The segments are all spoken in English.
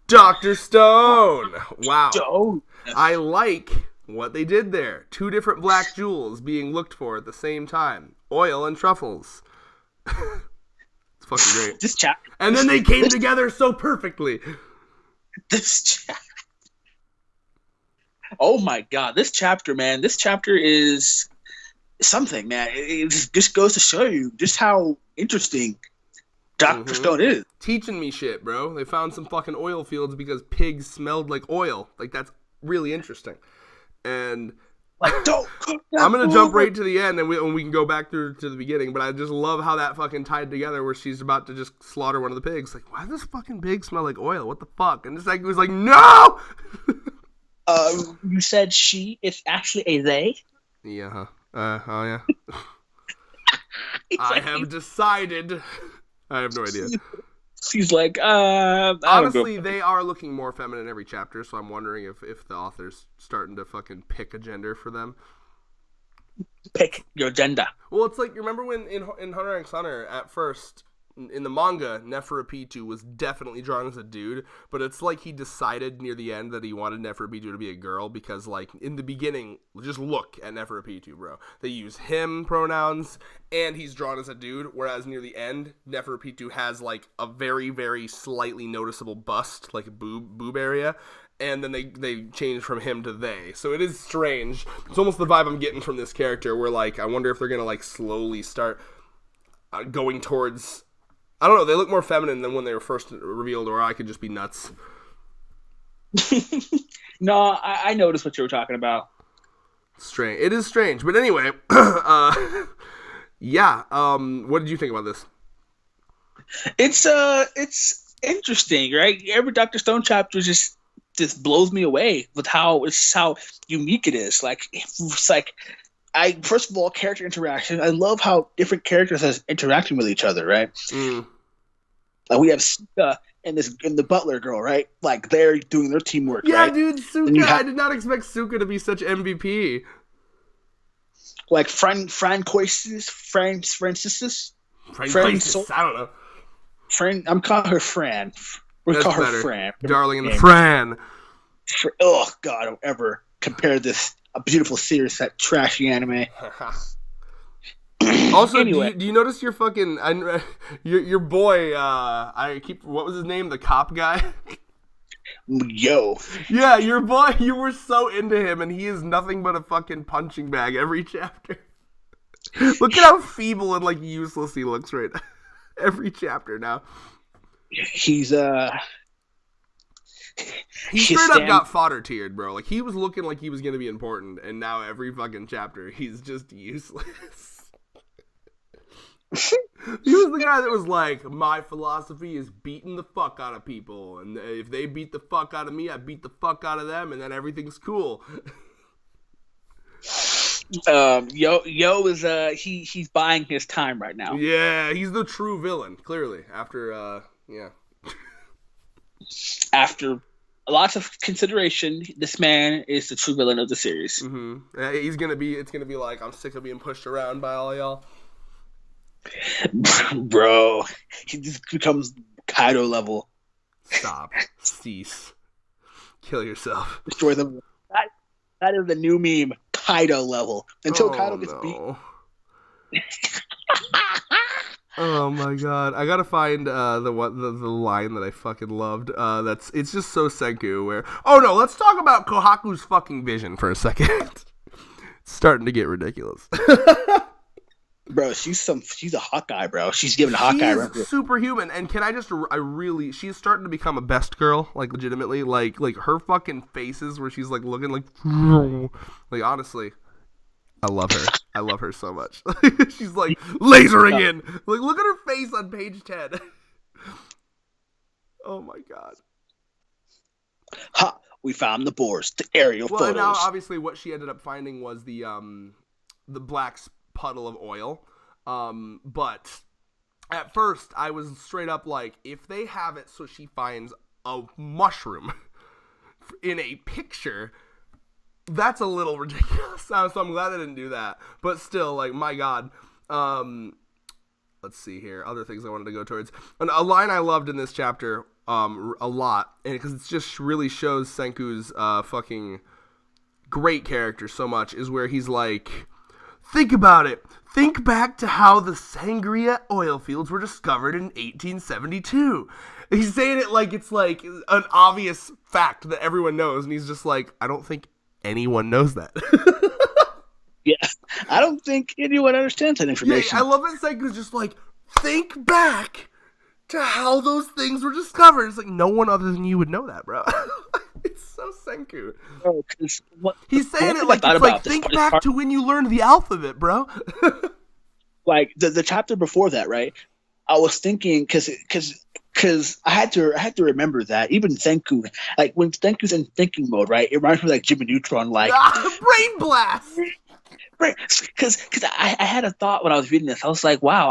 Dr. Stone. Wow. Stone. I like what they did there. 2 different black jewels being looked for at the same time. Oil and truffles. It's fucking great. This chapter. And then they came together so perfectly. Oh my god, this chapter, man. This chapter is something, man. It just goes to show you just how interesting Dr. Stone is. Teaching me shit, bro. They found some fucking oil fields because pigs smelled like oil. Like, that's really interesting. And like, don't cook that I'm gonna food. jump right to the end, and we can go back through to the beginning. But I just love how that fucking tied together, where she's about to just slaughter one of the pigs. Like, why does this fucking pig smell like oil? What the fuck? And it's like, it was like, no. You said she. It's actually a they. Yeah. Oh yeah. I have decided. I have no idea. She's like, honestly, they are looking more feminine every chapter, so I'm wondering if the author's starting to fucking pick a gender for them. Pick your gender. Well, it's like, you remember when in Hunter x Hunter, at first, in the manga, Neferupitu was definitely drawn as a dude, but it's like he decided near the end that he wanted Neferupitu to be a girl, because, like, in the beginning, just look at Neferupitu, bro. They use him pronouns, and he's drawn as a dude, whereas near the end, Neferupitu has, like, a very, very slightly noticeable bust, like a boob area, and then they change from him to they. So it is strange. It's almost the vibe I'm getting from this character, where, like, I wonder if they're gonna, like, slowly start going towards... I don't know, they look more feminine than when they were first revealed, or I could just be nuts. No, I noticed what you were talking about. Strange. It is strange. But anyway, yeah, what did you think about this? It's interesting, right? Every Dr. Stone chapter just blows me away with how unique it is. Like, it's like, first of all, character interaction. I love how different characters are interacting with each other, right? Like, we have Suka and the butler girl, right? Like, they're doing their teamwork, yeah, right? Dude, Suka. I did not expect Suka to be such MVP. Like, Franciscus? I don't know. I'm calling her Fran. We'll call her Fran. Darling and Fran. Oh, God, don't ever compare this a beautiful series, that trashy anime. Also, anyway. do you notice your fucking your boy? What was his name? The cop guy. Yo. Yeah, your boy. You were so into him, and he is nothing but a fucking punching bag every chapter. Look at how feeble and, like, useless he looks right now. Every chapter now. He straight up got fodder tiered, bro. Like, he was looking like he was gonna be important, and now every fucking chapter he's just useless. He was the guy that was like, my philosophy is beating the fuck out of people, and if they beat the fuck out of me, I beat the fuck out of them, and then everything's cool. Yo is he's buying his time right now. Yeah, he's the true villain, clearly. After lots of consideration, this man is the true villain of the series. Mm-hmm. It's gonna be like, I'm sick of being pushed around by all y'all. Bro, he just becomes Kaido level. Stop. Cease. Kill yourself. Destroy them. That is the new meme. Kaido level. Until Kaido gets beat. Oh my god. I gotta find the line that I fucking loved. It's just so Senku where... Oh no, let's talk about Kohaku's fucking vision for a second. It's starting to get ridiculous. Bro, she's a Hawkeye, bro. She's giving Hawkeye. She's superhuman, and she's starting to become a best girl, like, legitimately. Like her fucking faces where she's, like, looking like honestly, I love her. I love her so much. She's, like, lasering in. Like, look at her face on page 10. Oh my god. Ha! We found the boars, the aerial photos. Well, now obviously what she ended up finding was the black puddle of oil. But at first I was straight up like, if they have it so she finds a mushroom in a picture, that's a little ridiculous. So I'm glad they didn't do that. But still, like, my god. Let's see here. Other things I wanted to go towards. A line I loved in this chapter a lot, and because it just really shows Senku's fucking great character so much, is where he's like, think about it. Think back to how the Sangria oil fields were discovered in 1872. He's saying it like it's like an obvious fact that everyone knows, and he's just like, I don't think anyone knows that. Yeah, I don't think anyone understands that information. Yeah, I love it. Senku's just like, think back to how those things were discovered. It's like, no one other than you would know that, bro. It's so Senku. Bro, he's saying it like it's like, think back to when you learned the alphabet, bro. Like the chapter before that, right? I was thinking because I had to remember that even Senku, like when Senku's in thinking mode, right? It reminds me of like Jimmy Neutron, like brain blast. Right, because I had a thought when I was reading this. I was like, wow,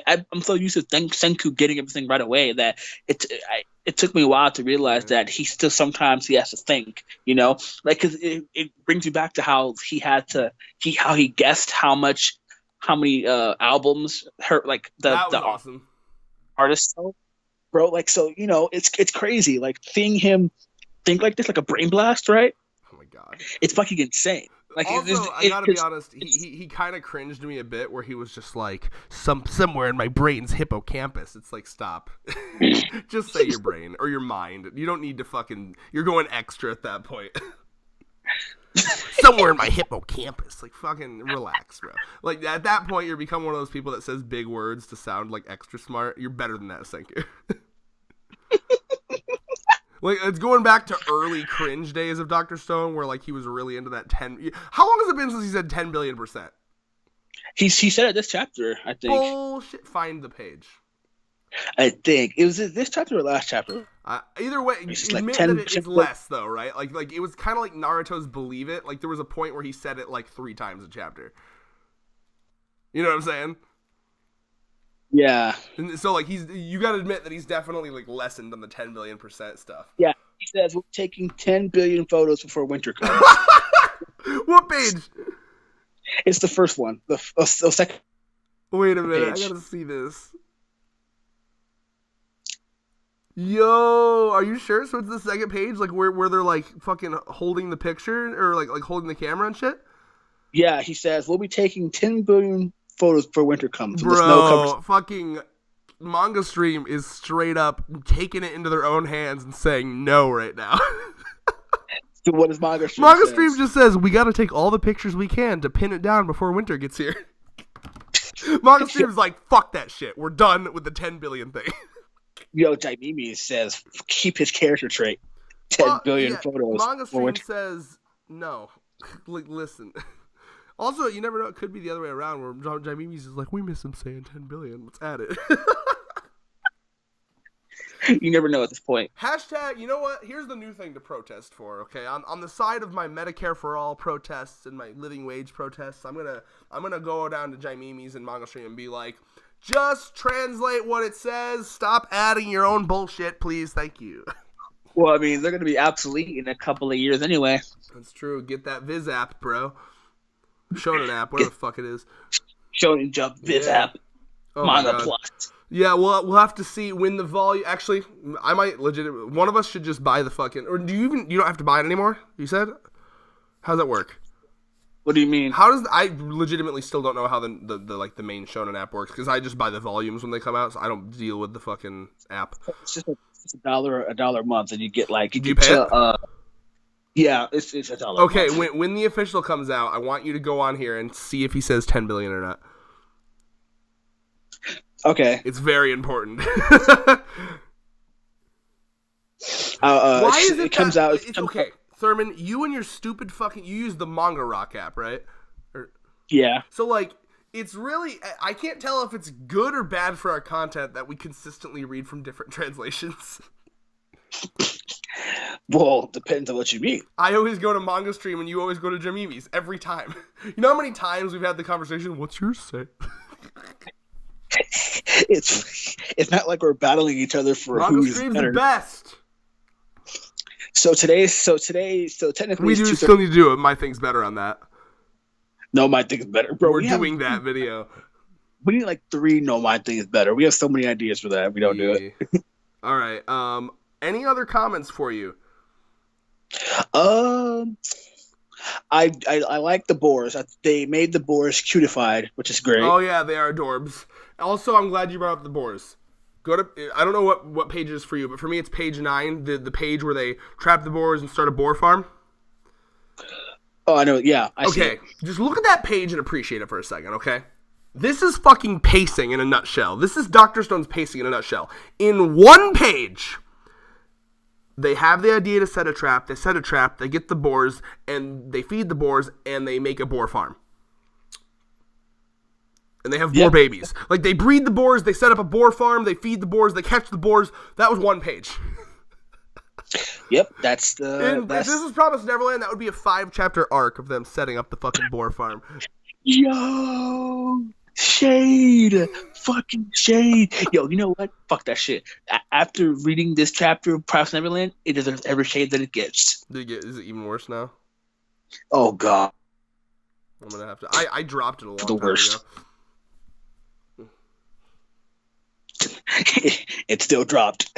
I'm so used to Senku getting everything right away that it took me a while to realize that he still sometimes he has to think, you know, like because it brings you back to how he guessed how many albums like the awesome. Artist sold, bro. Like, so you know, it's crazy. Like seeing him think like this, like a brain blast, right? Oh my god, it's fucking insane. Like, also, I gotta be honest, he kind of cringed me a bit where he was just like, somewhere in my brain's hippocampus. It's like, stop. Just say your brain or your mind. You don't need to you're going extra at that point. Somewhere in my hippocampus. Like, fucking relax, bro. Like, at that point, you're become one of those people that says big words to sound like extra smart. You're better than that, Senku. Like, it's going back to early cringe days of Dr. Stone where, like, he was really into that 10... How long has it been since he said 10 billion%? He said it this chapter, I think. Bullshit. Find the page. I think. It was this chapter or last chapter? Either way, it's admit like that it's less, though, right? Like it was kind of like Naruto's Believe It. Like, there was a point where he said it, like, 3 times a chapter. You know what I'm saying? Yeah. And so, like, you gotta admit that he's definitely, like, lessened on the 10 billion% stuff. Yeah. He says, we're taking 10 billion photos before winter comes. What page? It's the first one. The second. Wait a minute. Page. I gotta see this. Yo, are you sure? So it's the second page? Like, where they're, like, fucking holding the picture? Or, like holding the camera and shit? Yeah, he says, we'll be taking 10 billion photos before winter comes. Bro, fucking Manga Stream is straight up taking it into their own hands and saying no right now. So what does Manga Stream Manga Stream just says, we gotta take all the pictures we can to pin it down before winter gets here. Manga Stream's like, fuck that shit. We're done with the 10 billion thing. Yo, Jaimimi says, keep his character trait. 10 billion photos. Manga Stream says, no. Like, listen. Also, you never know. It could be the other way around, where Jaimimi's is like, we miss him saying 10 billion. Let's add it. You never know at this point. Hashtag, you know what? Here's the new thing to protest for, okay? On the side of my Medicare for All protests and my living wage protests, I'm gonna go down to Jaimimi's and Manga Stream and be like, just translate what it says. Stop adding your own bullshit, please. Thank you. Well, I mean, they're going to be obsolete in a couple of years anyway. That's true. Get that Viz app, bro. Shonen app, whatever the fuck it is. Shonen Jump Viz app. Manga Plus. Yeah, we'll have to see when the volume. Actually, I might one of us should just buy the fucking. Or you don't have to buy it anymore? You said? How's that work? What do you mean? I legitimately still don't know how the like the main Shonen app works because I just buy the volumes when they come out, so I don't deal with the fucking app. It's just $1 a month, and you get like do you pay it? Yeah, it's $1. Okay, when the official comes out, I want you to go on here and see if he says 10 billion or not. Okay, it's very important. Why is it comes out? It's okay. Thurman, you and your stupid fucking... You use the Manga Rock app, right? Yeah. So, like, it's really... I can't tell if it's good or bad for our content that we consistently read from different translations. Well, depends on what you mean. I always go to Manga Stream and you always go to Jamimi's. Every time. You know how many times we've had the conversation, what's yours say? It's not like we're battling each other for Manga who's Stream's better. The best! So technically we do still need to do it. My thing's better on that. No, my thing is better, bro. We're doing that video. We need like 3. No, my thing is better. We have so many ideas for that. We don't do it. All right. Any other comments for you? I like the boars. They made the boars cutified, which is great. Oh yeah, they are adorbs. Also, I'm glad you brought up the boars. Go to I don't know what page it is for you, but for me it's page 9, the page where they trap the boars and start a boar farm. Oh, I know. Yeah, I see. Okay, just look at that page and appreciate it for a second, okay? This is fucking pacing in a nutshell. This is Dr. Stone's pacing in a nutshell. In one page, they have the idea to set a trap, they get the boars, and they feed the boars, and they make a boar farm. And they have boar babies. Like, they breed the boars, they set up a boar farm, they feed the boars, they catch the boars. That was one page. Yep, that's the... If this was Promised Neverland, that would be a 5-chapter arc of them setting up the fucking boar farm. Yo! Shade! Fucking shade! Yo, you know what? Fuck that shit. After reading this chapter of Promised Neverland, it deserves every shade that it gets. Is it even worse now? Oh, God. I'm gonna have to... I dropped it a long The time worst. ago. It still dropped.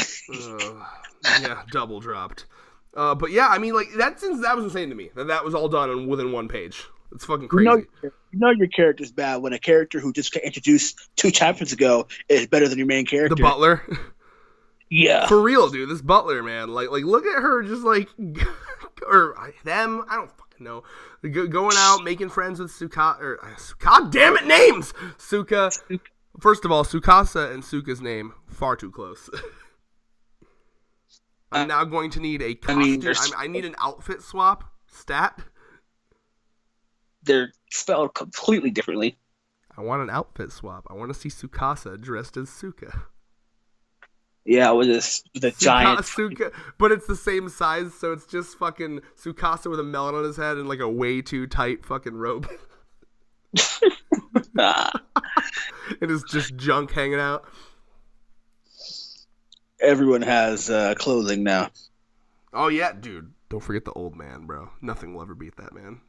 Yeah, double dropped. But yeah, I mean, like, that was insane to me. That was all done within one page. It's fucking crazy. You know your character's bad when a character who just got introduced 2 chapters ago is better than your main character. The butler? Yeah. For real, dude. This butler, man. Like look at her just like... or them. I don't fucking know. Going out, making friends with God damn it, names! Suka. First of all, Tsukasa and Suka's name, far too close. I'm now going to need a costume. I need an outfit swap stat. They're spelled completely differently. I want an outfit swap. I want to see Tsukasa dressed as Suka. Yeah, with the giant... Suka, but it's the same size, so it's just fucking Tsukasa with a melon on his head and like a way too tight fucking robe. It is just junk hanging out. Everyone has clothing now. Oh yeah, dude. Don't forget the old man, bro. Nothing will ever beat that man.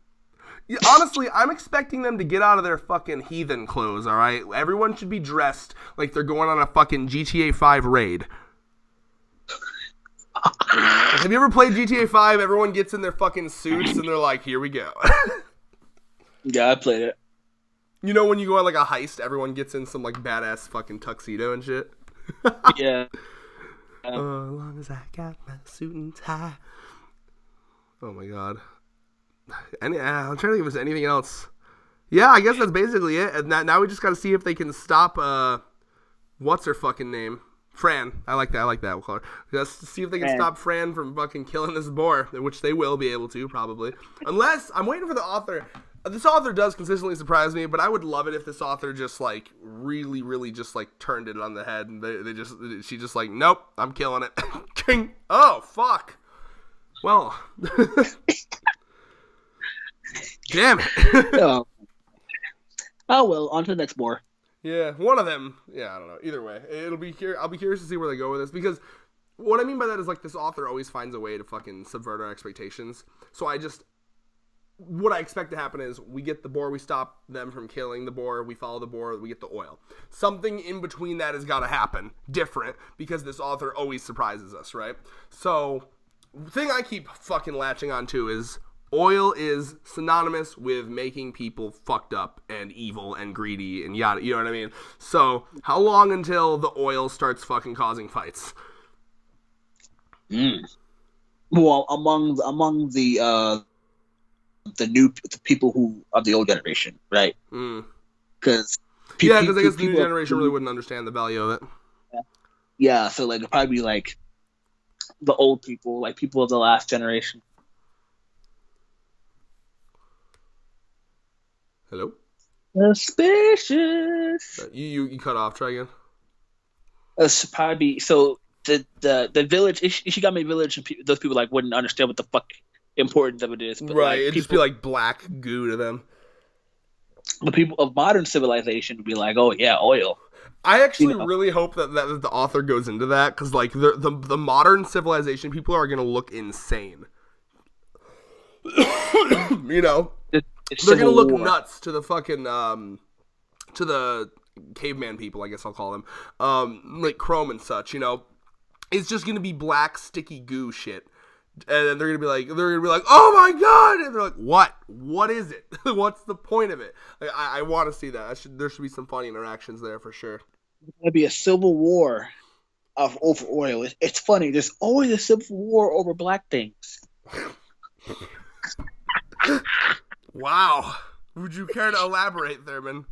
Yeah, honestly, I'm expecting them to get out of their fucking heathen clothes, alright? Everyone should be dressed like they're going on a fucking GTA 5 raid. Have you ever played GTA 5? Everyone gets in their fucking suits and they're like, here we go. Yeah, I played it. You know when you go on like a heist, everyone gets in some like badass fucking tuxedo and shit? Yeah. As long as I got my suit and tie. Oh my god. I'm trying to think if there's anything else. Yeah, I guess that's basically it. And now we just gotta see if they can stop, what's her fucking name? Fran. I like that. We'll call her. Let's see if they can stop Fran from fucking killing this boar, which they will be able to, probably. Unless, I'm waiting for the author. This author does consistently surprise me, but I would love it if this author just, like, really, really just, like, turned it on the head, and she just, like, nope, I'm killing it. Oh, fuck. Well. Damn it. Oh, well, on to the next boar. Yeah, one of them. Yeah, I don't know. Either way, I'll be curious to see where they go with this, because what I mean by that is, like, this author always finds a way to fucking subvert our expectations. So what I expect to happen is we get the boar, we stop them from killing the boar, we follow the boar, we get the oil. Something in between that has got to happen, different, because this author always surprises us, right? So, the thing I keep fucking latching on to is oil is synonymous with making people fucked up and evil and greedy and yada, you know what I mean? So, how long until the oil starts fucking causing fights? Well, among the people who are the old generation, right? Because I guess the new generation really wouldn't understand the value of it. Yeah, so like it'd probably be like the old people, like people of the last generation. Hello? Suspicious. You cut off. Try again. Probably so the village Ishigami village and those people like wouldn't understand what the fuck importance of it is. But, right, like, it'd just be like black goo to them. The people of modern civilization would be like, oh yeah, oil. I actually really hope that the author goes into that, because like the modern civilization people are gonna look insane. You know, they're gonna look nuts to the fucking to the caveman people, I guess I'll call them, like Chrome and such. You know, it's just gonna be black sticky goo shit. And then they're gonna be like, oh my god! And they're like, what? What is it? What's the point of it? Like, I want to see that. There should be some funny interactions there for sure. It's gonna be a civil war over oil. It's funny. There's always a civil war over black things. Wow. Would you care to elaborate, Thurman?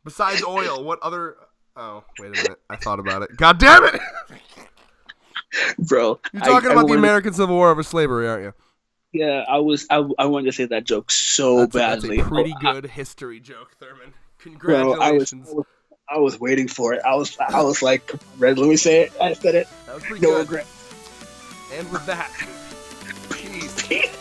Besides oil, what other... Oh, wait a minute. I thought about it. God damn it! Bro. You're talking about the American Civil War over slavery, aren't you? Yeah, I wanted to say that joke so badly. That's a pretty good history joke, Thurman. Congratulations. Bro, I was waiting for it. I was like, Red, let me say it. I said it. That was pretty no good. regret. And with that, peace.